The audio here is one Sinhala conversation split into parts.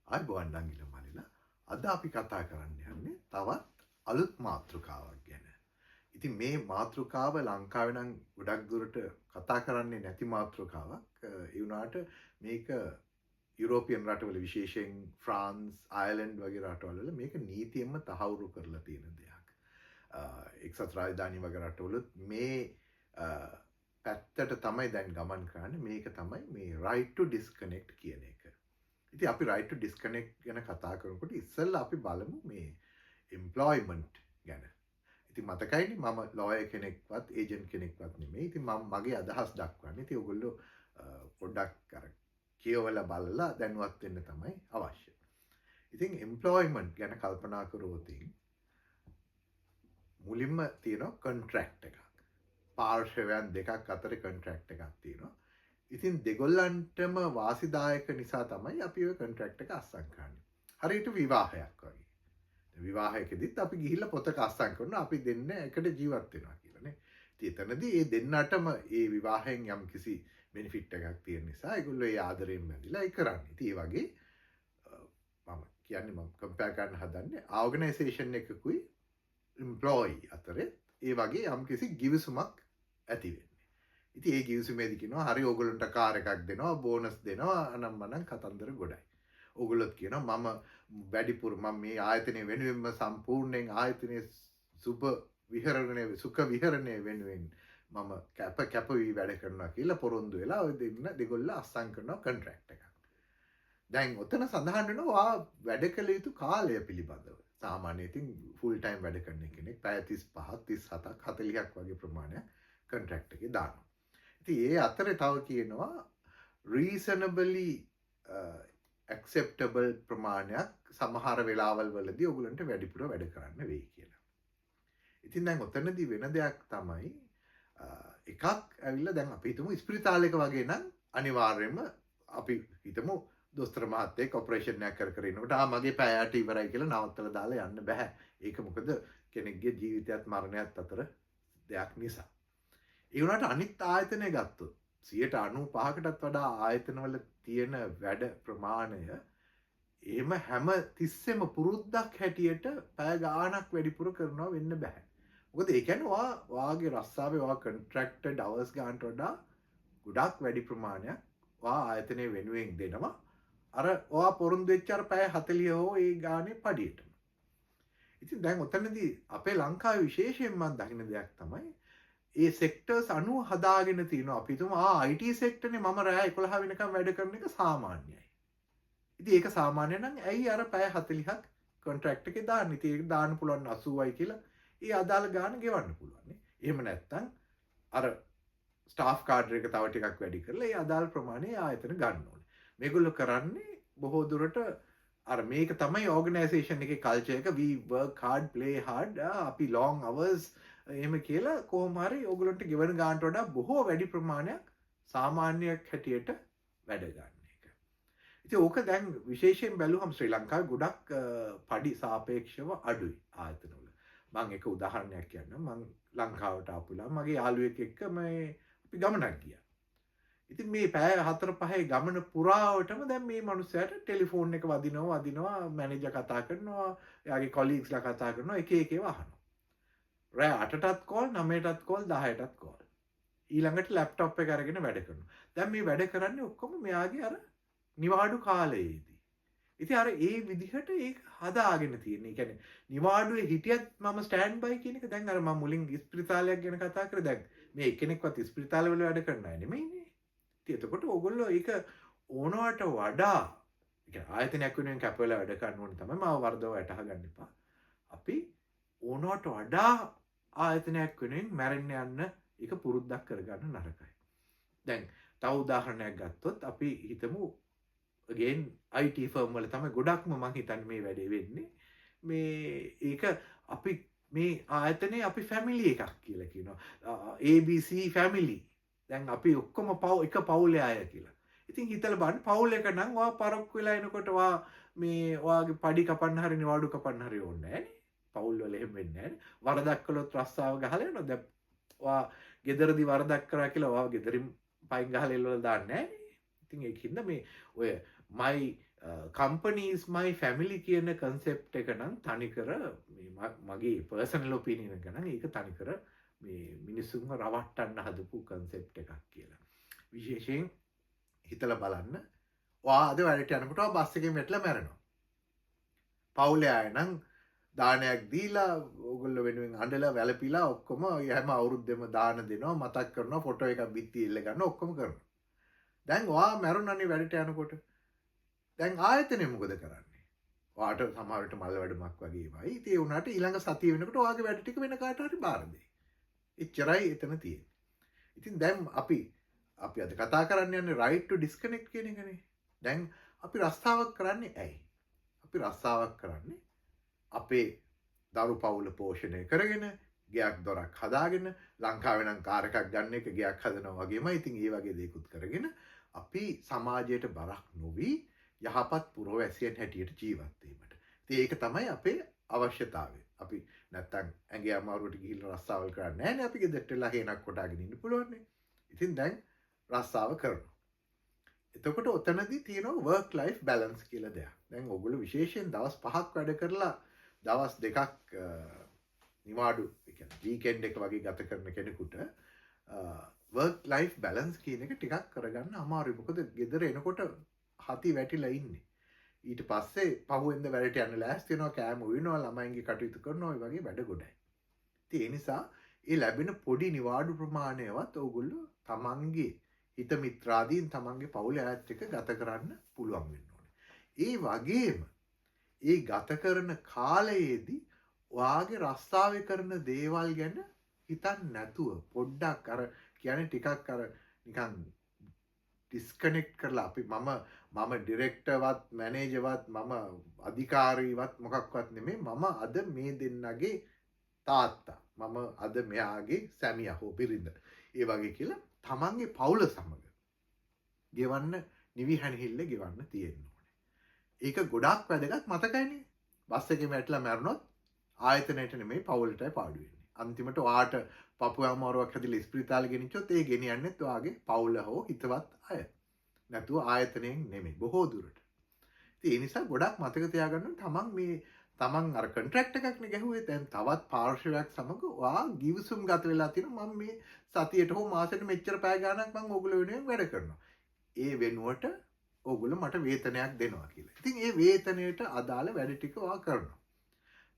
ආයුබෝවන් නංගිල මලිලා. අද අපි කතා කරන්න යන්නේ තවත් අලුත් මාතෘකාවක් ගැන. ඉතින් මේ මාතෘකාව ලංකාවේ නම් ගොඩක් දුරට කතා කරන්නේ නැති මාතෘකාවක්. ඒ වුණාට මේක යුරෝපියන් රටවල විශේෂයෙන් ෆ්‍රාන්ස්, අයර්ලන්ඩ් වගේ රටවල මේක නීතියෙන්ම තහවුරු කරලා තියෙන දෙයක්. එක්සත් රාජධානි වගේ රටවලුත් මේ පැත්තට තමයි දැන් ගමන් කරන්නේ. මේක තමයි මේ right to disconnect කියන එක. ඉතින් අපි right to disconnect ගැන කතා කරනකොට ඉස්සෙල්ලා අපි බලමු මේ employment ගැන. ඉතින් මතකයිනේ මම lawyer කෙනෙක්වත් agent කෙනෙක්වත් නෙමෙයි. ඉතින් මම මගේ අදහස් දක්වන්නේ. ඉතින් ඔයගොල්ලෝ පොඩ්ඩක් අර කියවලා බලලා දැනුවත් වෙන්න තමයි අවශ්‍ය. ඉතින් employment ගැන කල්පනා කරොත් මුලින්ම තියෙනවා contract එකක්. පාර්ශවයන් දෙකක් අතර contract එකක් තියෙනවා. ඉතින් දෙගොල්ලන්ටම වාසිදායක නිසා තමයි අපි ඔය කොන්ට්‍රැක්ට් එක අස්සම් කරන්නේ. හරියට විවාහයක් වගේ. විවාහයකදීත් අපි ගිහිල්ලා පොතක අස්සම් කරනවා අපි දෙන්න එකට ජීවත් වෙනවා කියලානේ. ඉතින් එතනදී මේ දෙන්නටම මේ විවාහයෙන් යම් කිසි බෙනිෆිට් එකක් තියෙන නිසා ඒගොල්ලෝ ඒ ආදරයෙන් බැඳිලා ඒ කරන්නේ. ඉතින් ඒ වගේ මම කියන්නේ මම කම්පෙයාර් කරන්න හදන්නේ ඕගනයිසේෂන් එකකුයි එම්ප්ලොයි අතරේ ඒ වගේ යම් කිසි ගිවිසුමක් ඇති වෙන්නේ. ඉතින් ඒ ගිවිසුමේදී කියනවා හරි ඕගොල්ලන්ට කාර් එකක් දෙනවා බෝනස් දෙනවා අනම්මනම් කතන්දර ගොඩයි. ඕගොල්ලොත් කියනවා මම වැඩිපුර මම මේ ආයතනය වෙනුවෙන්ම සම්පූර්ණයෙන් ආයතනයේ සුඛ විහරණය වෙනුවෙන් මම කැප වී වැඩ කරනවා කියලා පොරොන්දු වෙලා ඔය දෙගොල්ල අස්සම් කරනවා කොන්ට්‍රැක්ට් එකක්. දැන් ඔතන සඳහන් වෙනවා වැඩ කළ යුතු කාලය පිළිබඳව. සාමාන්‍යයෙන් ඉතින් ෆුල් ටයිම් වැඩ කරන කෙනෙක් පැය 35ක් 37ක් 40ක් වගේ ප්‍රමාණයක් කොන්ට්‍රැක්ට් එකේ දානවා. ඉතින් ඒ අතරේ තව කියනවා reasonably acceptable ප්‍රමාණයක් සමහර වෙලාවල් වලදී ඔයගලන්ට වැඩිපුර වැඩ කරන්න වෙයි කියලා. ඉතින් දැන් ඔතනදී වෙන දෙයක් තමයි එකක් ඇවිල්ලා දැන් අපි හිතමු ස්පිරිතාලයක වගේ නම් අනිවාර්යයෙන්ම අපි හිතමු දොස්තර මහත්තයෙක් ඔපරේෂන් එකක් කර ඉන්නකොට මගේ පැය 8 ඉවරයි කියලා නවත්තලා දාලා යන්න බෑ. ඒක මොකද කෙනෙක්ගේ ජීවිතයත් මරණයත් අතර දෙයක් නිසා. ඒ වුණාට අනිත් ආයතනය ගත්තොත් 95%කටත් වඩා ආයතනවල තියෙන වැඩ ප්‍රමාණය එහෙම හැම තිස්සෙම පුරුද්දක් හැටියට පැය ගාණක් වැඩිපුර කරනවා වෙන්න බෑ. මොකද ඒ කියන්නේ වාගේ රස්සාවේ කොන්ට්‍රැක්ටඩ් අවර්ස් ගන්නට වඩා ගොඩක් වැඩි ප්‍රමාණයක් ආයතනයේ වෙනුවෙන් දෙනවා. අර පොරොන්දු වෙච්ච අර පැය 40 හෝ ඒ ගානේ පඩියටම. ඉතින් දැන් ඔතනදී අපේ ලංකාවේ විශේෂයෙන් මම දකින දෙයක් තමයි ඒ සෙක්ටර්ස් 90 හදාගෙන තියෙනවා. අපි හිතමු IT සෙක්ටර්නේ මම රෑ 11 වෙනකම් වැඩ කරන එක සාමාන්‍යයි. ඉතින් ඒක සාමාන්‍ය නම් ඇයි අර පැය 40ක් කොන්ට්‍රැක්ට් එකේ දාන්නේ? ඉතින් ඒක දාන්න පුළුවන් 80යි කියලා. ඒ අදාළ ගාන ගෙවන්න පුළුවන් නේ. එහෙම නැත්නම් අර ස්ටාෆ් කාඩර් එක තව ටිකක් වැඩි කරලා ඒ අදාළ ප්‍රමාණය ආයතන ගන්න ඕනේ. මේගොල්ලෝ කරන්නේ බොහෝ දුරට අර මේක තමයි ඕගනයිසේෂන් එකේ කල්චර් එක we work hard play hard අපි long hours එහෙම කියලා කොහොම හරි ඕගොල්ලන්ට ගෙවන ගානට වඩා බොහෝ වැඩි ප්‍රමාණයක් සාමාන්‍යයක් හැටියට වැඩ ගන්න එක. ඉතින් ඕක දැන් විශේෂයෙන් බැලුවම ශ්‍රී ලංකාවේ ගොඩක් පඩි සාපේක්ෂව අඩුයි ආයතනවල. මම එක උදාහරණයක් කියන්නම්. මම ලංකාවට ආපුලා මගේ යාළුවෙක් එක්ක අපි ගමනක් ගියා. ඉතින් මේ පැය 4-5 ගමන පුරාවටම දැන් මේ මනුස්සයාට ටෙලිෆෝන් එක වදිනවා මැනේජර් කතා කරනවා එයාගේ කොලීග්ස්ලා කතා කරනවා එක ඒවා අහනවා. රෑ 8ටත් කෝල් 9ටත් කෝල් 10ටත් කෝල්. ඊළඟට ලැප්ටොප් එක අරගෙන වැඩ කරනවා. දැන් මේ වැඩ කරන්නේ ඔක්කොම මෙයාගේ අර නිවාඩු කාලයේදී. ඉතින් අර ඒ විදිහට ඒක හදාගෙන තියෙන්නේ. ඒ කියන්නේ නිවාඩුවේ හිටියත් මම ස්ටෑන්ඩ් බයි කියන එක දැන් අර මම මුලින් ස්පිරිතාලයක් ගැන කතා කරේ දැන් මේ එක්කෙනෙක්වත් ස්පිරිතාලවල වැඩ කරන අය නෙමෙයිනේ. ඉතින් එතකොට ඕගොල්ලෝ ඒක ඕනවට වඩා ඒ කියන්නේ ආයතනයක් වෙනුවෙන් කැප වෙලා වැඩ කරන්න ඕනේ තමයි මාව වර්ධව වටහා ගන්න එපා. අපි ඕනවට වඩා ආයතනයක් වෙනුවෙන් මැරෙන්න යන්න ඒක පුරුද්දක් කරගන්න නරකයි. දැන් තව උදාහරණයක් ගත්තොත් අපි හිතමු again IT firm වල තමයි ගොඩක්ම මම හිතන්නේ මේ වැඩේ වෙන්නේ. මේ ඒක අපි මේ ආයතනයේ අපි ෆැමිලි එකක් කියලා කියනවා. ABC family. දැන් අපි ඔක්කොම එක පවුලේ අය කියලා. ඉතින් හිතලා බලන්න පවුල් එක නම් ඔයා පරක්කු වෙලා එනකොට මේ ඔයාගේ පඩි කපන්න හරි නිවාඩු කපන්න හරි ඕනේ නෑනේ. පවුල් වල එහෙම වෙන්නේ නෑනේ. වරදක් කළොත් රස්සාව ගහලා යනවා. දැන් ඔයා ගෙදරදී වරදක් කරා කියලා ඔයා ගෙදරින් පයින් ගහලා එල්ලවල දාන්නේ නෑනේ. ඉතින් ඒකින්ද මේ ඔය my කම්පනීස් මයි ෆැමිලි කියන කන්සෙප් එක නම් තනිකර මගේ පර්සනල් ඔපිනියන් එක නම් ඒක තනිකර මේ මිනිස්සුන්ව රවට්ටන්න හදපු කන්සෙප් එකක් කියලා. විශේෂයෙන් හිතලා බලන්න. ඔයා අද වැඩට යනකොට බස් එකෙන් වැටලා මැරෙනවා. පවුලේ අය නම් දානයක් දීලා ඕගොල්ලෝ වෙනුවෙන් අඬලා වැළපිලා ඔක්කොම හැම අවුරුද්දෙම දාන දෙනවා, මතක් කරනවා, ෆොටෝ එකක් බිත්තියේ එල්ල ගන්නවා, ඔක්කොම කරනවා. දැන් ඔයා මැරුණානේ වැඩට යනකොට. දැන් ආයතනය මොකද කරන්නේ? ඔයාට සමහර විට මල් වැඩමක් වගේ වයි. ඉතින් ඒ උනාට ඊළඟ සතිය වෙනකොට ඔයාගේ වැඩ ටික වෙන කාට හරි බාර දෙයි. එච්චරයි එතන තියෙන්නේ. ඉතින් දැන් අපි අද කතා කරන්න යන්නේ right to disconnect කියන එකනේ. දැන් අපි රස්සාවක් කරන්නේ ඇයි? අපි රස්සාවක් කරන්නේ අපේ දරු පවුල පෝෂණය කරගෙන, ගෙයක් දොරක් හදාගෙන, ලංකාවේ නම් කාර් එකක් ගන්න එක ගෙයක් හදනවා වගේම ඉතින් ඒ වගේ දේකුත් කරගෙන අපි සමාජයට බරක් නොවි යහපත් පුරවැසියන් හැටියට ජීවත් වීමට. ඉතින් ඒක තමයි අපේ අවශ්‍යතාවය. අපි නැත්තම් ඇඟේ අමාරුවට ගිහිල්ලා රස්සාවල් කරන්නේ නැහැ නේ. අපි ගෙදරට වෙලා හේනක් කොටාගෙන ඉන්න පුළුවන් නේ. ඉතින් දැන් රස්සාව කරනවා. එතකොට ඔතනදී තියෙනවා work life balance කියලා දෙයක්. දැන් ඔයගොල්ලෝ විශේෂයෙන් දවස් 5ක් වැඩ කරලා දවස් 2ක් නිවාඩු ඒ කියන්නේ වීකෙන්ඩ් එක වගේ ගත කරන කෙනෙකුට work life balance කියන එක ටිකක් කරගන්න අමාරුයි. මොකද ගෙදර එනකොට හති වැටිලා ඉන්නේ. ඊට පස්සේ පහුවෙන්ද වැඩට යන්න ලෑස්ති වෙනවා, කෑම උයනවා, ළමයින්ගේ කටයුතු කරනවා, ඔය වගේ වැඩ ගොඩයි. ඉතින් ඒ නිසා ඒ ලැබෙන පොඩි නිවාඩු ප්‍රමාණයවත් ඔයගොල්ලෝ තමන්ගේ හිත මිත්‍රාදීන් තමන්ගේ පවුලේ අයත් එක්ක ගත කරන්න පුළුවන් වෙන්න ඕනේ. ඒ වගේම ඒ ගත කරන කාලයේදී ඔයාගේ රස්සාවේ කරන දේවල් ගැන හිතන්නේ නැතුව පොඩ්ඩක් අර කියන්නේ ටිකක් අර නිකන් ඩිස්කනෙක්ට් කරලා අපි මම ඩිරෙක්ටර්වත් මැනේජර්වත් මම අධිකාරීවත් මොකක්වත් නෙමෙයි, මම අද මේ දෙන්නගේ තාත්තා, මම අද මෙයාගේ සැමියා හෝ බිරිඳ, ඒ වගේ කියලා තමන්ගේ පවුල සමග ගෙවන්න නිවිහැනහිල්ල ගෙවන්න තියෙන්න ඕනේ. ඒක ගොඩාක් වැදගත්. මතකයිනේ බස් එකේ වැටලා මැරුණොත් ආයතනයට නෙමෙයි පවුලටයි පාඩු වෙන්නේ. අන්තිමට ඔයාට පපුව අමාරුවක් හැදිලා ඉස්පිරිතාලේ ගෙනිච්චොත් ඒ ගෙනියන්නේත් ඔයාගේ පවුල හෝ හිතවත් අය. නැතුව ආයතනයෙන් නෙමෙයි බොහෝ දුරට. ඉතින් ඒ නිසා ගොඩක් මතක තියාගන්න තමන් අර කොන්ට්‍රැක්ට් එකක් නේ ගැහුවේ. දැන් තවත් පාර්ශවයක් සමග ඔයා ගිවිසුම් ගත වෙලා තියෙනවා. මම මේ සතියට හෝ මාසෙට මෙච්චර පැය ගාණක් මම ඕගොල්ලෝ වෙනුවෙන් වැඩ කරනවා. ඒ වෙනුවට ඕගොල්ලෝ මට වේතනයක් දෙනවා කියලා. ඉතින් ඒ වේතනයට අදාළ වැඩ ටික ඔයා කරනවා.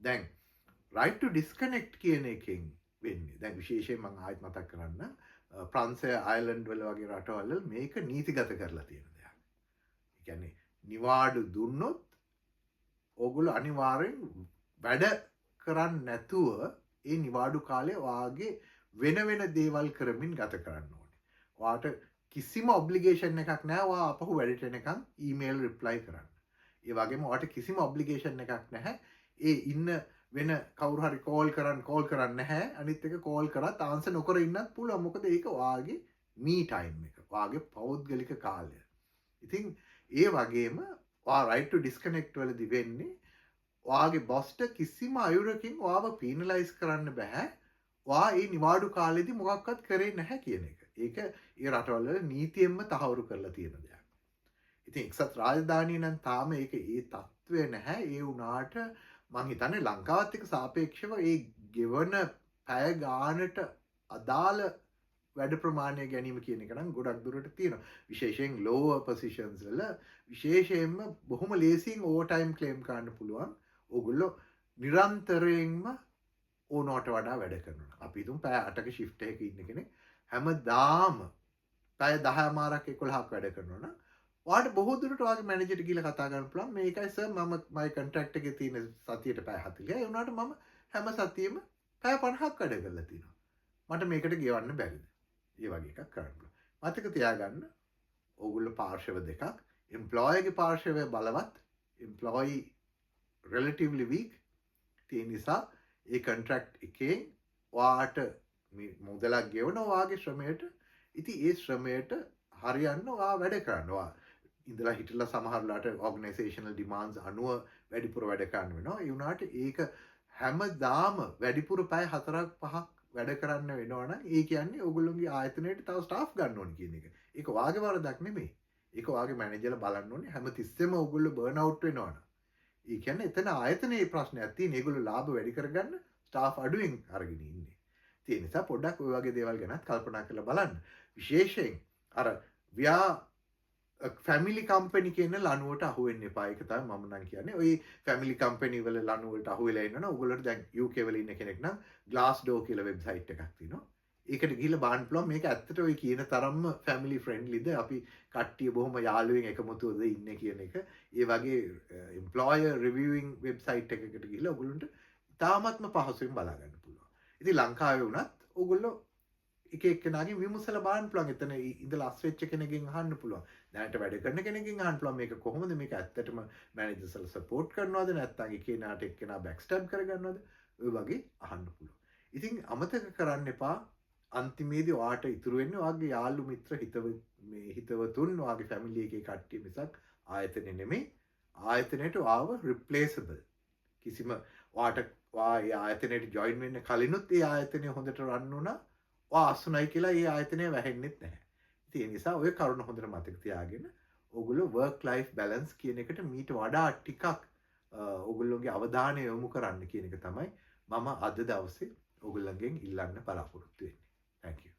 දැන් right to disconnect කියන එකෙන් වෙන්නේ. දැන් විශේෂයෙන් මම ආයෙත් මතක් කරන්න ප්‍රංශය අයර්ලන්ඩ් වල වගේ රටවල් මේක නීතිගත කරලා තියෙන දෙයක්. ඒ කියන්නේ නිවාඩු දුන්නොත් ඕගොල්ලෝ අනිවාර්යෙන් වැඩ කරන්නේ නැතුව ඒ නිවාඩු කාලේ ඔයාගේ වෙන දේවල් කරමින් ගත කරන්න ඕනේ. ඔයාට කිසිම ඔබ්ලිගේෂන් එකක් නැහැ ඔයා අපහු වැඩට එනකන් ඊමේල් රිප්ලයි කරන්න. ඒ වගේම ඔයාට කිසිම ඔබ්ලිගේෂන් එකක් නැහැ ඒ ඉන්න වෙන කවුරු හරි කෝල් කරන්න නැහැ. අනිත් එක කෝල් කරත් ආන්සර් නොකර ඉන්නත් පුළුවන්. මොකද ඒක ඔයාගේ මී ටයිම් එක. ඔයාගේ පෞද්ගලික කාලය. ඉතින් ඒ වගේම ඔයා right to disconnect වලදී වෙන්නේ ඔයාගේ බොස්ට කිසිම අයුරකින් ඔයාව පීනලයිස් කරන්න බෑ. ඔයා මේ නිවාඩු කාලෙදී මොකක්වත් කරේ නැහැ කියන එක. ඒක ඒ රටවල නීතියෙන්ම තහවුරු කරලා තියෙන දෙයක්. ඉතින් එක්සත් රාජධානිය නම් තාම ඒක ඒ තත්ත්වය නැහැ. ඒ වුණාට මං හිතන්නේ ලංකාවත් එක්ක සාපේක්ෂව ඒ ගෙවන පැය ගානට අදාළ වැඩ ප්‍රමාණය ගැනීම කියන එක නම් ගොඩක් දුරට තියෙනවා. විශේෂයෙන් lower positions වල විශේෂයෙන්ම බොහොම ලේසියෙන් ඕවර් ටයිම් ක්ලේම් කරන්න පුළුවන්. ඕගොල්ලෝ නිරන්තරයෙන්ම ඕනවට වඩා වැඩ කරනවා. අපි හිතමු පැය 8ක shift එකක ඉන්න කෙනෙක් හැමදාම පැය 10මාරක් 11ක් වැඩ කරනවා නම් ඔයාට බොහෝ දුරට ඔයාගේ මැනේජර්ට ගිහලා කතා කරන්න පුළුවන්. මේකයි සර් මම මගේ කොන්ට්‍රැක්ට් එකේ තියෙන සතියට පැය 40. ඒ වුණාට මම හැම සතියෙම පැය 50ක් වැඩ කරලා තියෙනවා. මට මේකට ගෙවන්න බැරිද? ඒ වගේ එකක් කරන්න පුළුවන්. මතක තියාගන්න ඕගොල්ලෝ පාර්ශව දෙකක්. එම්ප්ලොයීගේ පාර්ශවය බලවත්, එම්ප්ලොයී relatively weak. ඒ නිසා ඒ කොන්ට්‍රැක්ට් එකේ ඔයාට මුදලක් ගෙවනවා ඔයාගේ ශ්‍රමයට. ඉතින් ඒ ශ්‍රමයට හරියන්න ඔයා වැඩ කරනවා. ඉඳලා හිටලා සමහරලාට organizational demands අනුව වැඩිපුර වැඩ කරන්න වෙනවා. ඒ වුණාට ඒක හැමදාම වැඩිපුර පැය 4ක් 5ක් වැඩ කරන්න වෙනවා නම් ඒ කියන්නේ ඕගොල්ලෝගේ ආයතනයට තව ස්ටාෆ් ගන්න ඕන කියන එක. ඒක වාගේ වරදක් නෙමෙයි. ඒක ඔයාගේ මැනේජර්ලා බලන්න ඕනේ හැමතිස්සෙම ඕගොල්ලෝ බර්න් අවුට් වෙනවනම්. ඒ කියන්නේ එතන ආයතනයේ ප්‍රශ්නයක් තියෙන. ඒගොල්ලෝ ලාභ වැඩි කරගන්න ස්ටාෆ් අඩුවෙන් අරගෙන ඉන්නේ. ඒ නිසා පොඩ්ඩක් ඔය වගේ දේවල් ගැනත් කල්පනා කරලා බලන්න. විශේෂයෙන් අර ව්‍යා ෆැමිලි කම්පැනි කියන ලනුවට අහු වෙන්න එපා. ඒක තමයි මම නම් කියන්නේ. ওই ෆැමිලි කම්පැනි වල ලනු වලට අහු වෙලා ඉන්නවනම් ඔයගොල්ලන්ට දැන් UK වල ඉන්න කෙනෙක් නම් Glassdoor කියලා වෙබ්සයිට් එකක් තියෙනවා. ඒකට ගිහිල්ලා බලන්න පුළුවන් මේක ඇත්තට ඔය කියන තරම්ම ෆැමිලි ෆ්‍රෙන්ඩ්ලිද අපි කට්ටිය බොහොම යාළුවෙන් එකමුතුවද ඉන්නේ කියන එක. ඒ වගේ එම්ප්ලොයර් රිවිවිං වෙබ්සයිට් එකකට ගිහිල්ලා ඔයගොල්ලන්ට ඉතාමත්ම පහසුවෙන් බලා ගන්න පුළුවන්. ඉතින් ලංකාවේ වුණත් ඔයගොල්ලෝ එක එක්කෙනාගෙන් විමසලා බලන්න පුළුවන්. එතන ඉඳලා අස් වෙච්ච කෙනෙක්ගෙන් අහන්න පුළුවන්. දැනට වැඩ කරන කෙනෙක්ගෙන් අහන්න පුළුවන් මේක කොහොමද, මේක ඇත්තටම මැනේජර්ස්ලා සපෝට් කරනවද නැත්නම් එකිනෙකාට එක්කෙනා බෑක් ස්ටැබ් කරගන්නවද, ඔය වගේ අහන්න පුළුවන්. ඉතින් අමතක කරන්න එපා අන්තිමේදී ඔයාට ඉතුරු වෙන්නේ ඔයාගේ යාළු මිත්‍ර හිතවතුන්, ඔයාගේ ෆැමිලි එකේ කට්ටිය මිසක් ආයතනෙ නෙමෙයි. ආයතනයට ඔයාව රිප්ලේසබල්. කිසිම ඔයාට ඒ ආයතනයට ජොයින් වෙන්න කලිනුත් ඒ ආයතනය හොඳට රන් වුණා. අසුනයි කියලා ඒ ආයතනය වැහෙන්නෙත් නැහැ. ඉතින් ඒ නිසා ඔය කරුණ හොඳට මතක තියාගෙන ඔයගොල්ලෝ work life balance කියන එකට මීට වඩා ටිකක් ඔයගොල්ලෝගේ අවධානය යොමු කරන්න කියන එක තමයි මම අද දවසේ ඔයගොල්ලන්ගෙන් ඉල්ලන්න බලාපොරොත්තු වෙන්නේ. Thank you.